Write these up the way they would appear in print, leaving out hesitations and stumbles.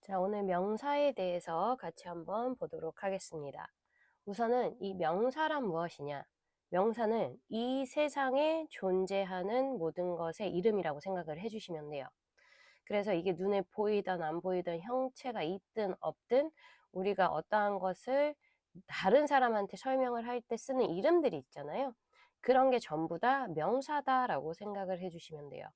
자, 오늘 명사에 대해서 같이 한번 보도록 하겠습니다. 우선은 이 명사란 무엇이냐? 명사는 이 세상에 존재하는 모든 것의 이름이라고 생각을 해주시면 돼요. 그래서 이게 눈에 보이든 안 보이든 형체가 있든 없든 우리가 어떠한 것을 다른 사람한테 설명을 할 때 쓰는 이름들이 있잖아요. 그런 게 전부 다 명사다라고 생각을 해주시면 돼요.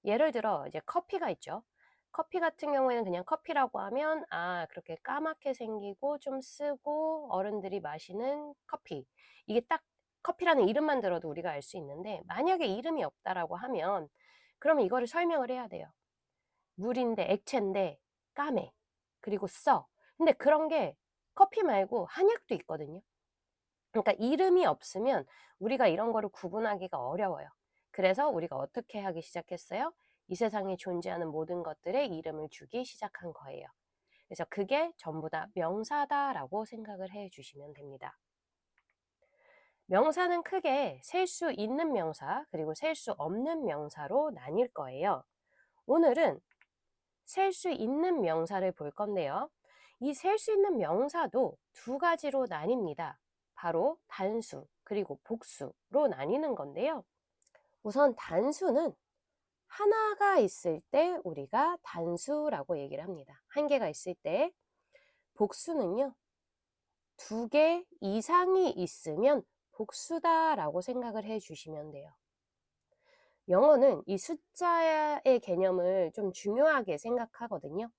예를 들어 이제 커피가 있죠. 커피 같은 경우에는 그냥 커피라고 하면 그렇게 까맣게 생기고 좀 쓰고 어른들이 마시는 커피. 이게 딱 커피라는 이름만 들어도 우리가 알 수 있는데 만약에 이름이 없다라고 하면 그러면 이거를 설명을 해야 돼요. 물인데 액체인데 까매. 그리고 써. 근데 그런 게 커피 말고 한약도 있거든요. 그러니까 이름이 없으면 우리가 이런 거를 구분하기가 어려워요. 그래서 우리가 어떻게 하기 시작했어요? 이 세상에 존재하는 모든 것들의 이름을 주기 시작한 거예요. 그래서 그게 전부 다 명사다라고 생각을 해 주시면 됩니다. 명사는 크게 셀 수 있는 명사 그리고 셀 수 없는 명사로 나뉠 거예요. 오늘은 셀 수 있는 명사를 볼 건데요. 이 셀 수 있는 명사도 두 가지로 나뉩니다. 바로 단수 그리고 복수로 나뉘는 건데요. 우선 단수는 하나가 있을 때 우리가 단수라고 얘기를 합니다. 한 개가 있을 때. 복수는요, 두 개 이상이 있으면 복수다라고 생각을 해 주시면 돼요. 영어는 이 숫자의 개념을 좀 중요하게 생각하거든요.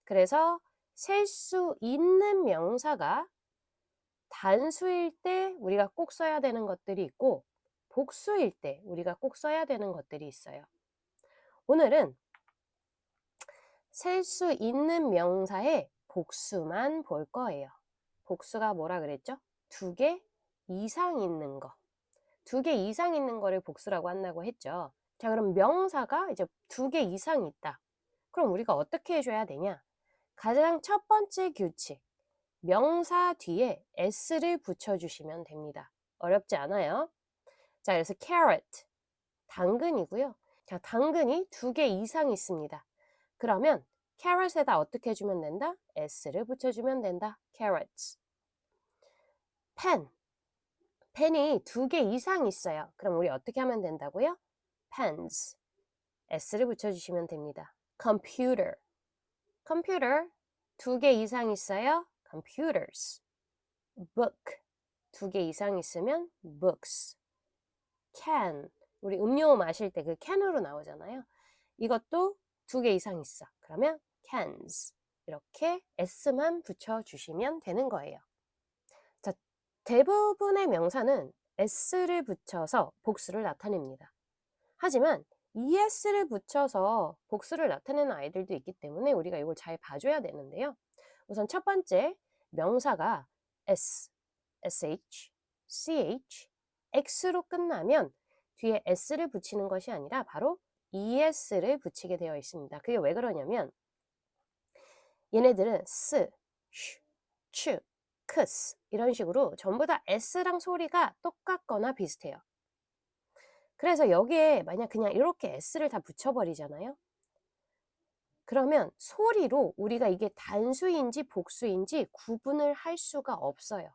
그래서 셀 수 있는 명사가 단수일 때 우리가 꼭 써야 되는 것들이 있고 복수일 때 우리가 꼭 써야 되는 것들이 있어요. 오늘은 셀 수 있는 명사의 복수만 볼 거예요. 복수가 뭐라 그랬죠? 두 개 이상 있는 거. 두 개 이상 있는 거를 복수라고 한다고 했죠. 자, 그럼 명사가 이제 두 개 이상 있다. 그럼 우리가 어떻게 해줘야 되냐? 가장 첫 번째 규칙. 명사 뒤에 s를 붙여주시면 됩니다. 어렵지 않아요. 자, 그래서 carrot, 당근이고요. 자, 당근이 두 개 이상 있습니다. 그러면 carrot에다 어떻게 해주면 된다? s를 붙여주면 된다. carrots. 펜, 펜이 두 개 이상 있어요. 그럼 우리 어떻게 하면 된다고요? pens, s를 붙여주시면 됩니다. computer, computer 두 개 이상 있어요. computers. book, 두 개 이상 있으면 books. can, 우리 음료 마실 때 그 can으로 나오잖아요. 이것도 두 개 이상 있어. 그러면 cans. 이렇게 s만 붙여주시면 되는 거예요. 자, 대부분의 명사는 s를 붙여서 복수를 나타냅니다. 하지만 es를 붙여서 복수를 나타내는 아이들도 있기 때문에 우리가 이걸 잘 봐줘야 되는데요. 우선 첫 번째, 명사가 s, sh, ch, x로 끝나면 뒤에 s를 붙이는 것이 아니라 바로 es를 붙이게 되어 있습니다. 그게 왜 그러냐면 얘네들은 s, sh, ch, ks 이런 식으로 전부 다 s랑 소리가 똑같거나 비슷해요. 그래서 여기에 만약 그냥 이렇게 s를 다 붙여버리잖아요. 그러면 소리로 우리가 이게 단수인지 복수인지 구분을 할 수가 없어요.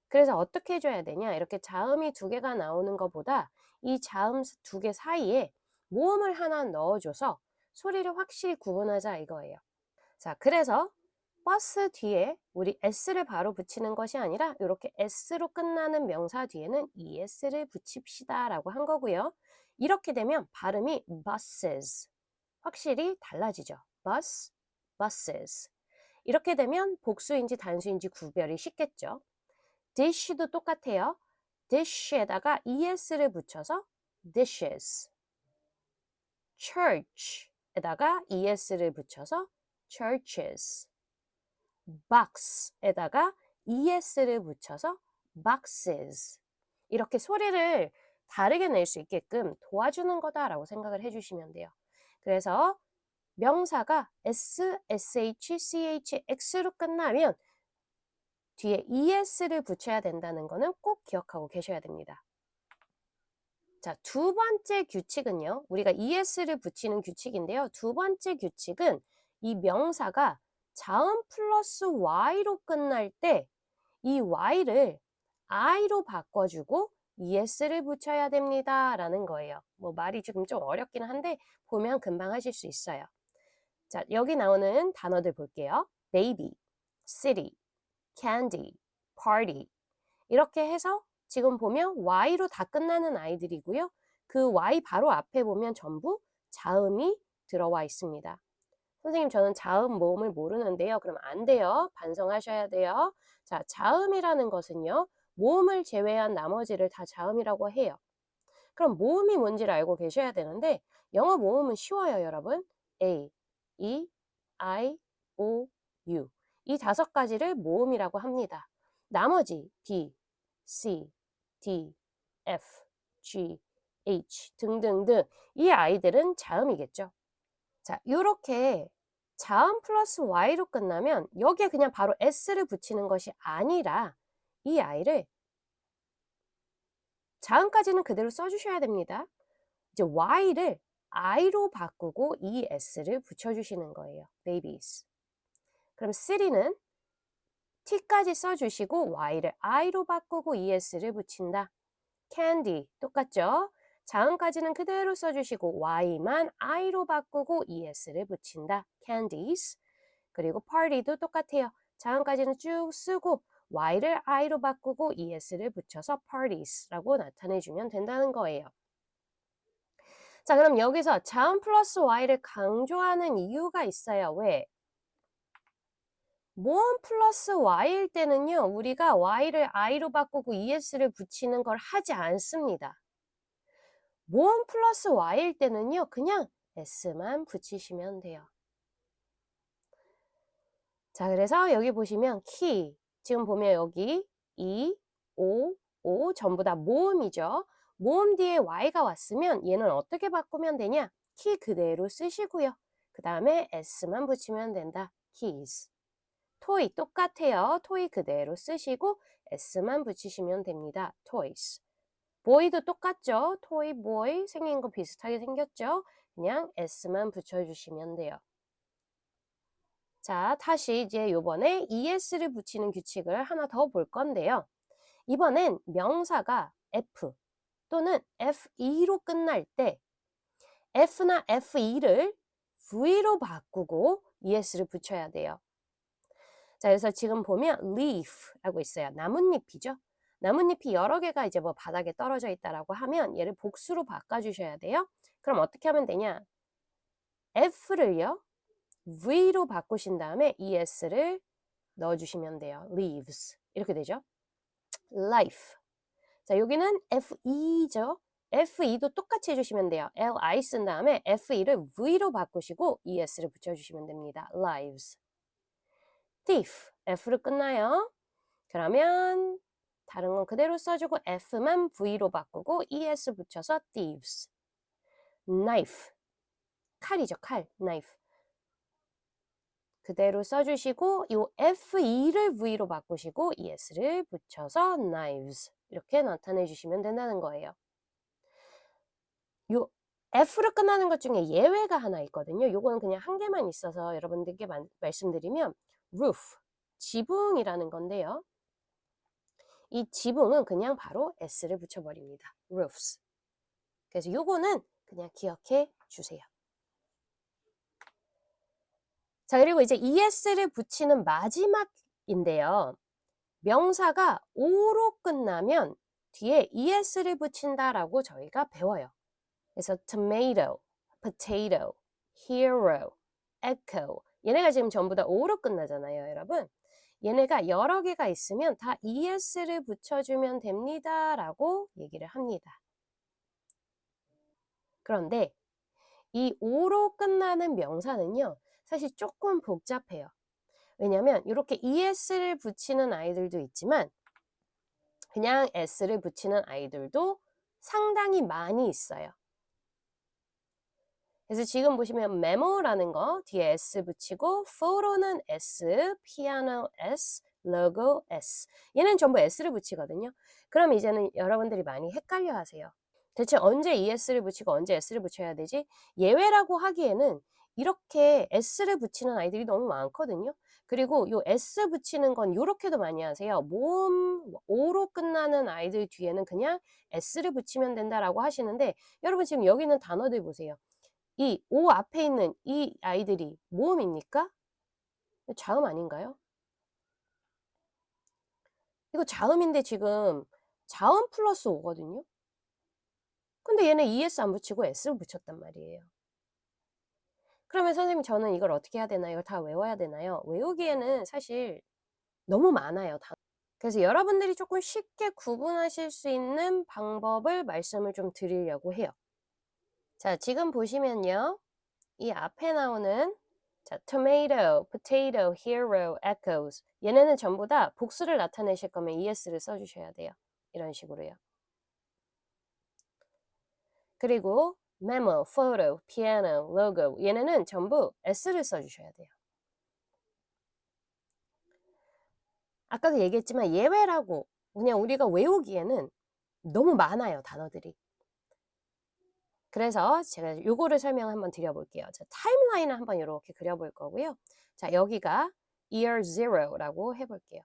그래서 어떻게 해줘야 되냐? 이렇게 자음이 두 개가 나오는 것보다 이 자음 두 개 사이에 모음을 하나 넣어줘서 소리를 확실히 구분하자 이거예요. 자, 그래서 버스 뒤에 우리 s를 바로 붙이는 것이 아니라 이렇게 s로 끝나는 명사 뒤에는 es를 붙입시다 라고 한 거고요. 이렇게 되면 발음이 buses, 확실히 달라지죠. bus, buses. 이렇게 되면 복수인지 단수인지 구별이 쉽겠죠. dish도 똑같아요. dish에다가 es를 붙여서 dishes. church에다가 es를 붙여서 churches. box에다가 es를 붙여서 boxes. 이렇게 소리를 다르게 낼 수 있게끔 도와주는 거다라고 생각을 해주시면 돼요. 그래서 명사가 s, sh, ch, x로 끝나면 뒤에 es를 붙여야 된다는 거는 꼭 기억하고 계셔야 됩니다. 자, 두 번째 규칙은요. 우리가 es를 붙이는 규칙인데요. 두 번째 규칙은 이 명사가 자음 플러스 y로 끝날 때 이 y를 i로 바꿔주고 es를 붙여야 됩니다. 라는 거예요. 뭐 말이 지금 좀 어렵긴 한데 보면 금방 하실 수 있어요. 자, 여기 나오는 단어들 볼게요. baby, city, candy, party 이렇게 해서 지금 보면 y로 다 끝나는 아이들이고요. 그 y 바로 앞에 보면 전부 자음이 들어와 있습니다. 선생님 저는 자음 모음을 모르는데요. 그럼 안 돼요. 반성하셔야 돼요. 자, 자음이라는 것은요. 모음을 제외한 나머지를 다 자음이라고 해요. 그럼 모음이 뭔지를 알고 계셔야 되는데 영어 모음은 쉬워요, 여러분. A, E, I, O, U 이 5가지를 모음이라고 합니다. 나머지 B, C, D, F, G, H 등등등 이 아이들은 자음이겠죠. 자, 이렇게 자음 플러스 Y로 끝나면 여기에 그냥 바로 S를 붙이는 것이 아니라 이 아이를 자음까지는 그대로 써주셔야 됩니다. 이제 Y를 I로 바꾸고 이 S를 붙여주시는 거예요. babies. 그럼 city는 T까지 써주시고 Y를 I로 바꾸고 ES를 붙인다. candy 똑같죠? 자음까지는 그대로 써주시고 Y만 I로 바꾸고 ES를 붙인다. candies. 그리고 party도 똑같아요. 자음까지는 쭉 쓰고 Y를 I로 바꾸고 ES를 붙여서 parties라고 나타내주면 된다는 거예요. 자, 그럼 여기서 자음 플러스 Y를 강조하는 이유가 있어요. 왜? 모음 플러스 y일 때는요. 우리가 y를 i로 바꾸고 es를 붙이는 걸 하지 않습니다. 모음 플러스 y일 때는요. 그냥 s만 붙이시면 돼요. 자, 그래서 여기 보시면 key, 지금 보면 여기 2, 5, 5 전부 다 모음이죠. 모음 뒤에 y가 왔으면 얘는 어떻게 바꾸면 되냐? key 그대로 쓰시고요. 그 다음에 s만 붙이면 된다. keys. toy 똑같아요. toy 그대로 쓰시고 s만 붙이시면 됩니다. toys. boy도 똑같죠. toy, boy 생긴 거 비슷하게 생겼죠. 그냥 s만 붙여주시면 돼요. 자, 다시 이제 요번에 es를 붙이는 규칙을 하나 더 볼 건데요. 이번엔 명사가 f 또는 fe로 끝날 때 f나 fe를 v로 바꾸고 es를 붙여야 돼요. 자, 그래서 지금 보면 leaf라고 있어요. 나뭇잎이죠. 나뭇잎이 여러 개가 이제 뭐 바닥에 떨어져 있다라고 하면 얘를 복수로 바꿔주셔야 돼요. 그럼 어떻게 하면 되냐? F를요. V로 바꾸신 다음에 ES를 넣어주시면 돼요. leaves. 이렇게 되죠. life. 자, 여기는 FE죠. FE도 똑같이 해주시면 돼요. LI 쓴 다음에 FE를 V로 바꾸시고 ES를 붙여주시면 됩니다. lives. thief, F로 끝나요. 그러면 다른 건 그대로 써주고 F만 V로 바꾸고 ES 붙여서 thieves. knife, 칼이죠, 칼, knife. 그대로 써주시고 이 FE를 V로 바꾸시고 ES를 붙여서 knives 이렇게 나타내 주시면 된다는 거예요. 요 F로 끝나는 것 중에 예외가 하나 있거든요. 요거는 그냥 한 개만 있어서 여러분들께 말씀드리면 roof, 지붕이라는 건데요. 이 지붕은 그냥 바로 s를 붙여버립니다. roofs. 그래서 요거는 그냥 기억해 주세요. 자, 그리고 이제 es를 붙이는 마지막인데요. 명사가 o로 끝나면 뒤에 es를 붙인다라고 저희가 배워요. 그래서 tomato, potato, hero, echo 얘네가 지금 전부 다 o로 끝나잖아요, 여러분. 얘네가 여러 개가 있으면 다 es를 붙여주면 됩니다 라고 얘기를 합니다. 그런데 이 o로 끝나는 명사는요. 사실 조금 복잡해요. 왜냐하면 이렇게 es를 붙이는 아이들도 있지만 그냥 s를 붙이는 아이들도 상당히 많이 있어요. 그래서 지금 보시면 memo라는 거 뒤에 s 붙이고 photo는 s, piano s, logo s 얘는 전부 s를 붙이거든요. 그럼 이제는 여러분들이 많이 헷갈려 하세요. 대체 언제 es를 붙이고 언제 s를 붙여야 되지? 예외라고 하기에는 이렇게 s를 붙이는 아이들이 너무 많거든요. 그리고 요 s 붙이는 건 요렇게도 많이 하세요. 모음 o로 끝나는 아이들 뒤에는 그냥 s를 붙이면 된다라고 하시는데 여러분 지금 여기 있는 단어들 보세요. 이 o 앞에 있는 이 아이들이 모음입니까? 자음 아닌가요? 이거 자음인데 지금 자음 플러스 오거든요. 근데 얘는 es 안 붙이고 s를 붙였단 말이에요. 그러면 선생님 저는 이걸 어떻게 해야 되나요? 이걸 다 외워야 되나요? 외우기에는 사실 너무 많아요, 다. 그래서 여러분들이 조금 쉽게 구분하실 수 있는 방법을 말씀을 좀 드리려고 해요. 자, 지금 보시면요. 이 앞에 나오는 자, tomato, potato, hero, echoes. 얘네는 전부 다 복수를 나타내실 거면 es를 써 주셔야 돼요. 이런 식으로요. 그리고 memo, photo, piano, logo. 얘네는 전부 s를 써 주셔야 돼요. 아까도 얘기했지만 예외라고 그냥 우리가 외우기에는 너무 많아요, 단어들이. 그래서 제가 요거를 설명 한번 드려 볼게요. 자, 타임라인을 한번 요렇게 그려 볼 거고요. 자, 여기가 year 0라고 해 볼게요.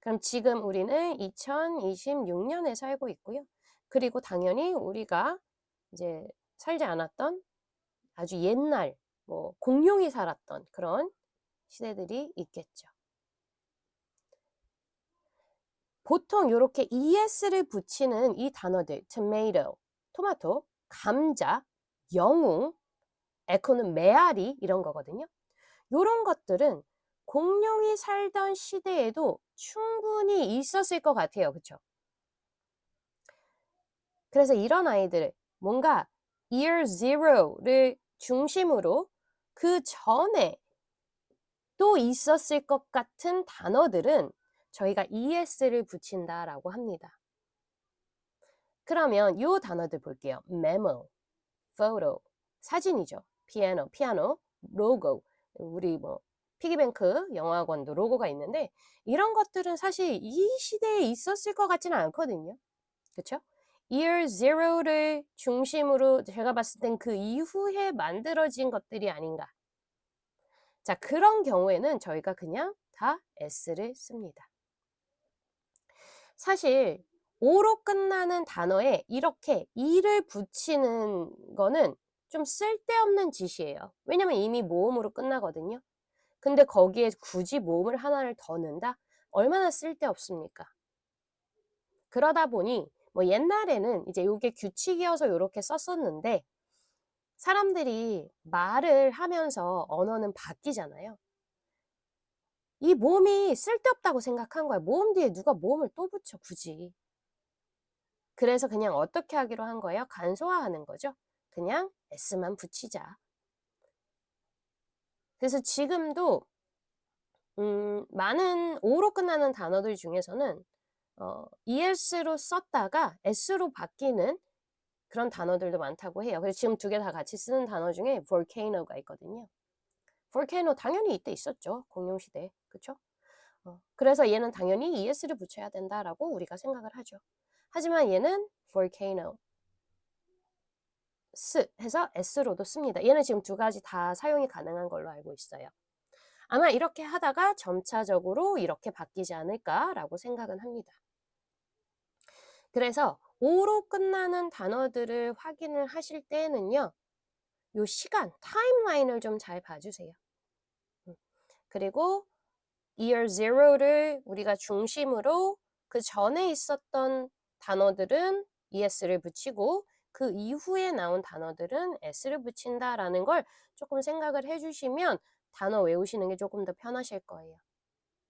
그럼 지금 우리는 2026년에 살고 있고요. 그리고 당연히 우리가 이제 살지 않았던 아주 옛날 뭐 공룡이 살았던 그런 시대들이 있겠죠. 보통 요렇게 es를 붙이는 이 단어들 tomato, 토마토, 감자, 영웅, echo는 메아리 이런 거거든요. 요런 것들은 공룡이 살던 시대에도 충분히 있었을 것 같아요. 그쵸? 그래서 이런 아이들 뭔가 year 0를 중심으로 그 전에 또 있었을 것 같은 단어들은 저희가 es를 붙인다라고 합니다. 그러면 요 단어들 볼게요. memo, photo, 사진이죠. 피아노, 로고. 우리 뭐 피기뱅크 영화관도 로고가 있는데 이런 것들은 사실 이 시대에 있었을 것 같지는 않거든요. 그쵸? year 0를 중심으로 제가 봤을 땐 그 이후에 만들어진 것들이 아닌가. 자, 그런 경우에는 저희가 그냥 다 s를 씁니다. 사실 오로 끝나는 단어에 이렇게 이를 붙이는 거는 좀 쓸데없는 짓이에요. 왜냐면 이미 모음으로 끝나거든요. 근데 거기에 굳이 모음을 하나를 더 넣는다? 얼마나 쓸데없습니까? 그러다 보니 뭐 옛날에는 이제 요게 규칙이어서 요렇게 썼었는데 사람들이 말을 하면서 언어는 바뀌잖아요. 이 모음이 쓸데없다고 생각한 거야. 모음 뒤에 누가 모음을 또 붙여 굳이. 그래서 그냥 어떻게 하기로 한 거예요? 간소화하는 거죠. 그냥 s만 붙이자. 그래서 지금도 많은 o로 끝나는 단어들 중에서는 es로 썼다가 s로 바뀌는 그런 단어들도 많다고 해요. 그래서 지금 두 개 다 같이 쓰는 단어 중에 volcano가 있거든요. volcano 당연히 이때 있었죠. 공룡시대. 그쵸? 그래서 얘는 당연히 es를 붙여야 된다라고 우리가 생각을 하죠. 하지만 얘는 volcano 해서 s로도 씁니다. 얘는 지금 두 가지 다 사용이 가능한 걸로 알고 있어요. 아마 이렇게 하다가 점차적으로 이렇게 바뀌지 않을까라고 생각은 합니다. 그래서 오로 끝나는 단어들을 확인을 하실 때는요. 요 시간, 타임라인을 좀 잘 봐주세요. 그리고 year 0를 우리가 중심으로 그 전에 있었던 단어들은 es를 붙이고 그 이후에 나온 단어들은 s를 붙인다라는 걸 조금 생각을 해주시면 단어 외우시는 게 조금 더 편하실 거예요.